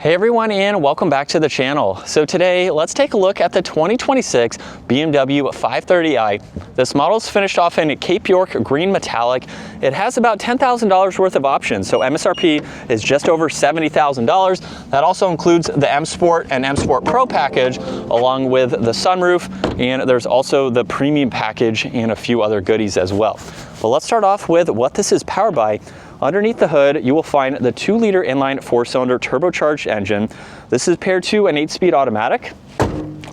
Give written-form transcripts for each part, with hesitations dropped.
Hey everyone, and welcome back to the channel. So today, let's take a look at the 2026 BMW 530i. This model is finished off in Cape York green metallic. It has about $10,000 worth of options, so MSRP is just over $70,000. That also includes the M Sport and M Sport Pro package, along with the sunroof, and there's also the premium package and a few other goodies as well. But let's start off with what this is powered by. Underneath the hood, you will find the 2-liter inline 4-cylinder turbocharged engine. This is paired to an 8-speed automatic.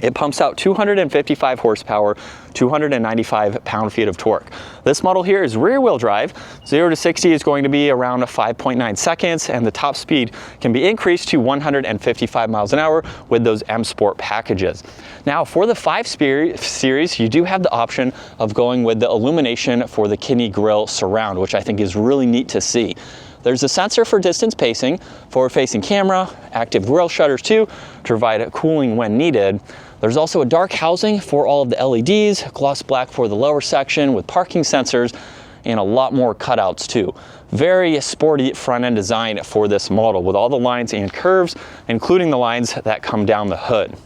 It pumps out 255 horsepower, 295 pound-feet of torque. This model here is rear-wheel drive. 0 to 60 is going to be around 5.9 seconds, and the top speed can be increased to 155 miles an hour with those M Sport packages. Now, for the 5 Series, you do have the option of going with the illumination for the kidney grille surround, which I think is really neat to see. There's a sensor for distance pacing, forward-facing camera, active grille shutters too, to provide cooling when needed. There's also a dark housing for all of the LEDs, gloss black for the lower section with parking sensors, and a lot more cutouts too. Very sporty front-end design for this model with all the lines and curves, including the lines that come down the hood.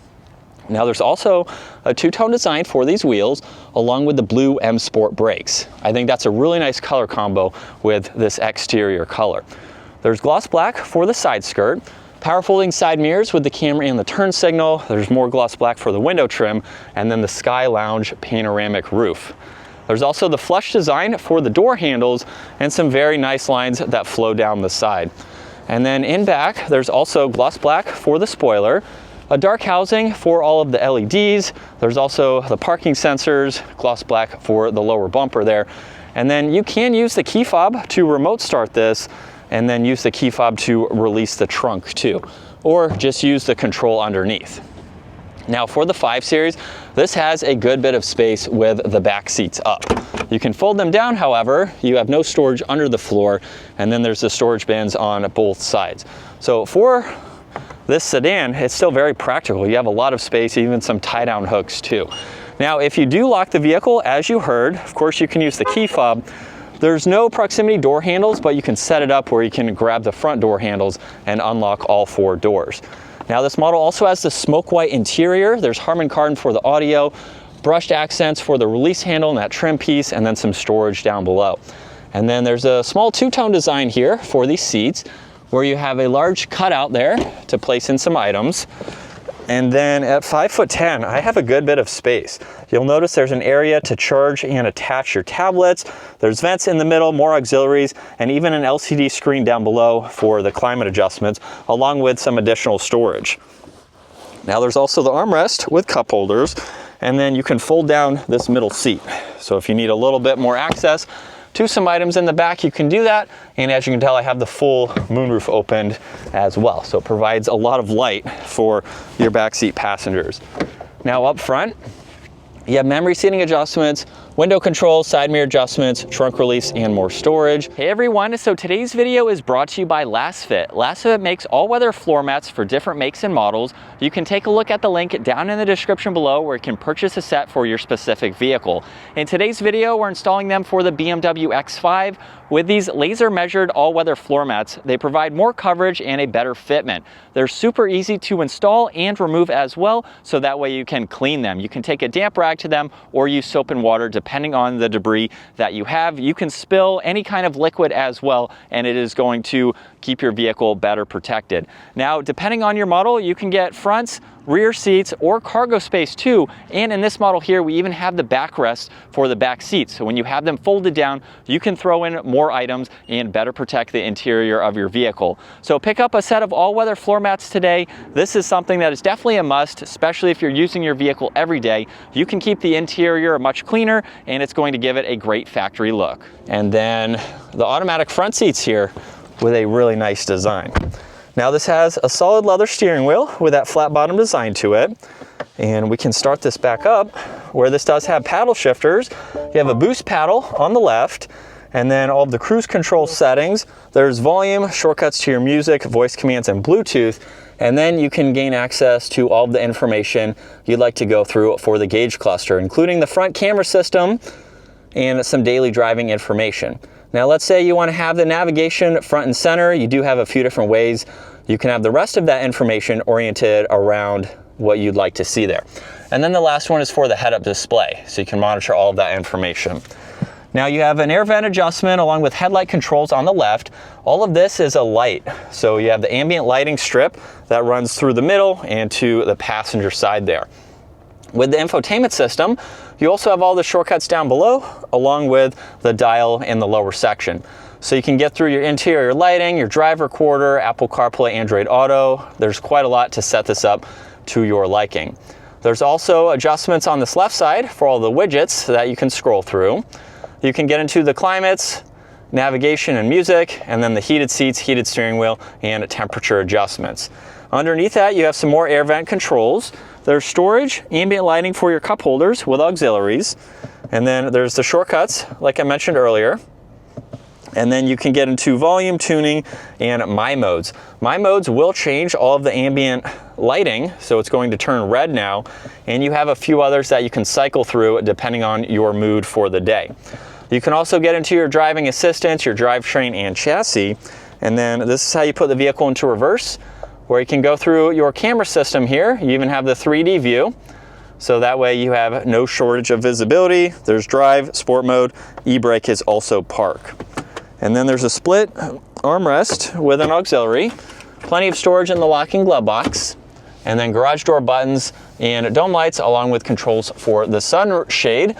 Now there's also a two-tone design for these wheels, along with the blue M Sport brakes. I think that's a really nice color combo with this exterior color. There's gloss black for the side skirt, power folding side mirrors with the camera and the turn signal. There's more gloss black for the window trim, and then the Sky Lounge panoramic roof. There's also the flush design for the door handles and some very nice lines that flow down the side. And then in back, there's also gloss black for the spoiler, a dark housing for all of the LEDs. There's also the parking sensors, gloss black for the lower bumper there. And then you can use the key fob to remote start this, and then use the key fob to release the trunk too, or just use the control underneath. Now for the 5 Series, this has a good bit of space with the back seats up. You can fold them down, however, you have no storage under the floor, and then there's the storage bins on both sides. So for this sedan, it's still very practical. You have a lot of space, even some tie-down hooks too. Now, if you do lock the vehicle, as you heard, of course you can use the key fob. There's no proximity door handles, but you can set it up where you can grab the front door handles and unlock all 4 doors. Now, this model also has the smoke white interior. There's Harman Kardon for the audio, brushed accents for the release handle and that trim piece, and then some storage down below. And then there's a small two-tone design here for these seats, where you have a large cutout there to place in some items. And then at 5'10", I have a good bit of space. You'll notice there's an area to charge and attach your tablets. There's vents in the middle, more auxiliaries, and even an LCD screen down below for the climate adjustments, along with some additional storage. Now there's also the armrest with cup holders, and then you can fold down this middle seat. So if you need a little bit more access to some items in the back, you can do that. And as you can tell, I have the full moonroof opened as well. So it provides a lot of light for your backseat passengers. Now up front, you have memory seating adjustments, window controls, side mirror adjustments, trunk release, and more storage. Hey everyone, so today's video is brought to you by LastFit. LastFit makes all-weather floor mats for different makes and models. You can take a look at the link down in the description below where you can purchase a set for your specific vehicle. In today's video, we're installing them for the BMW X5. With these laser measured all-weather floor mats, they provide more coverage and a better fitment. They're super easy to install and remove as well, so that way you can clean them. You can take a damp rag to them or use soap and water depending on the debris that you have. You can spill any kind of liquid as well, and it is going to keep your vehicle better protected. Now, depending on your model, you can get fronts, rear seats, or cargo space too. And in this model here, we even have the backrest for the back seats. So when you have them folded down, you can throw in more items and better protect the interior of your vehicle. So pick up a set of all-weather floor mats today. This is something that is definitely a must, especially if you're using your vehicle every day. You can keep the interior much cleaner, and it's going to give it a great factory look. And then the automatic front seats here with a really nice design. Now this has a solid leather steering wheel with that flat bottom design to it. And we can start this back up where this does have paddle shifters. You have a boost paddle on the left, and then all of the cruise control settings. There's volume, shortcuts to your music, voice commands, and Bluetooth. And then you can gain access to all of the information you'd like to go through for the gauge cluster, including the front camera system and some daily driving information. Now let's say you want to have the navigation front and center. You do have a few different ways. You can have the rest of that information oriented around what you'd like to see there. And then the last one is for the head-up display, so you can monitor all of that information. Now you have an air vent adjustment along with headlight controls on the left. All of this is a light. So you have the ambient lighting strip that runs through the middle and to the passenger side there. With the infotainment system, you also have all the shortcuts down below, along with the dial in the lower section. So you can get through your interior lighting, your drive recorder, Apple CarPlay, Android Auto. There's quite a lot to set this up to your liking. There's also adjustments on this left side for all the widgets that you can scroll through. You can get into the climates, navigation and music, and then the heated seats, heated steering wheel, and temperature adjustments. Underneath that, you have some more air vent controls. There's storage, ambient lighting for your cup holders with auxiliaries. And then there's the shortcuts, like I mentioned earlier. And then you can get into volume tuning and My Modes. My Modes will change all of the ambient lighting, so it's going to turn red now. And you have a few others that you can cycle through depending on your mood for the day. You can also get into your driving assistance, your drivetrain and chassis. And then this is how you put the vehicle into reverse, where you can go through your camera system here. You even have the 3D view. So that way you have no shortage of visibility. There's drive, sport mode, e-brake is also park. And then there's a split armrest with an auxiliary, plenty of storage in the locking glove box, and then garage door buttons and dome lights along with controls for the sunshade.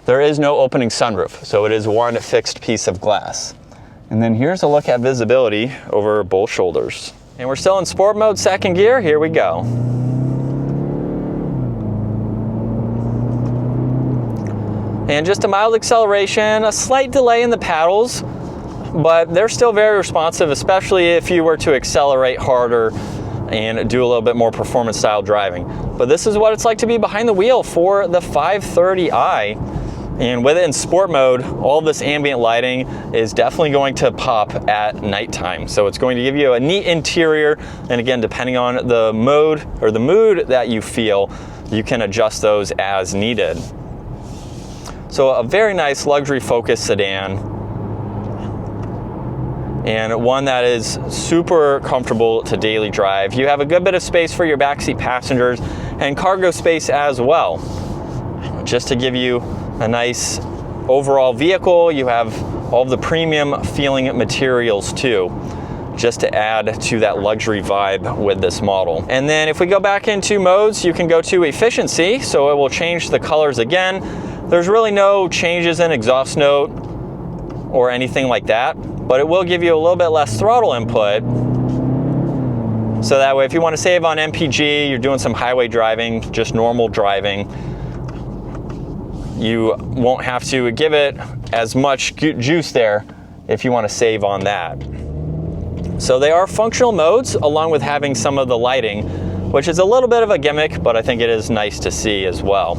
There is no opening sunroof, so it is one fixed piece of glass. And then here's a look at visibility over both shoulders. And we're still in sport mode, second gear, here we go. And just a mild acceleration, a slight delay in the paddles, but they're still very responsive, especially if you were to accelerate harder and do a little bit more performance style driving. But this is what it's like to be behind the wheel for the 530i. And with it in sport mode, all of this ambient lighting is definitely going to pop at nighttime. So it's going to give you a neat interior. And again, depending on the mode or the mood that you feel, you can adjust those as needed. So a very nice luxury focused sedan, and one that is super comfortable to daily drive. You have a good bit of space for your backseat passengers and cargo space as well. Just to give you a nice overall vehicle, you have all of the premium feeling materials too, just to add to that luxury vibe with this model. And then if we go back into modes, you can go to efficiency, so it will change the colors again. There's really no changes in exhaust note or anything like that, but it will give you a little bit less throttle input. So that way, if you want to save on MPG, you're doing some highway driving, just normal driving, you won't have to give it as much juice there if you want to save on that. So they are functional modes along with having some of the lighting, which is a little bit of a gimmick, but I think it is nice to see as well.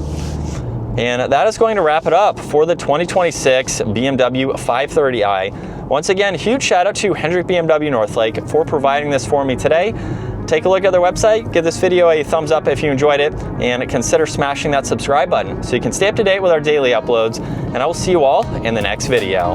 And that is going to wrap it up for the 2026 BMW 530i. Once again, huge shout out to Hendrick BMW Northlake for providing this for me today. Take a look at their website, give this video a thumbs up if you enjoyed it, and consider smashing that subscribe button so you can stay up to date with our daily uploads. And I will see you all in the next video.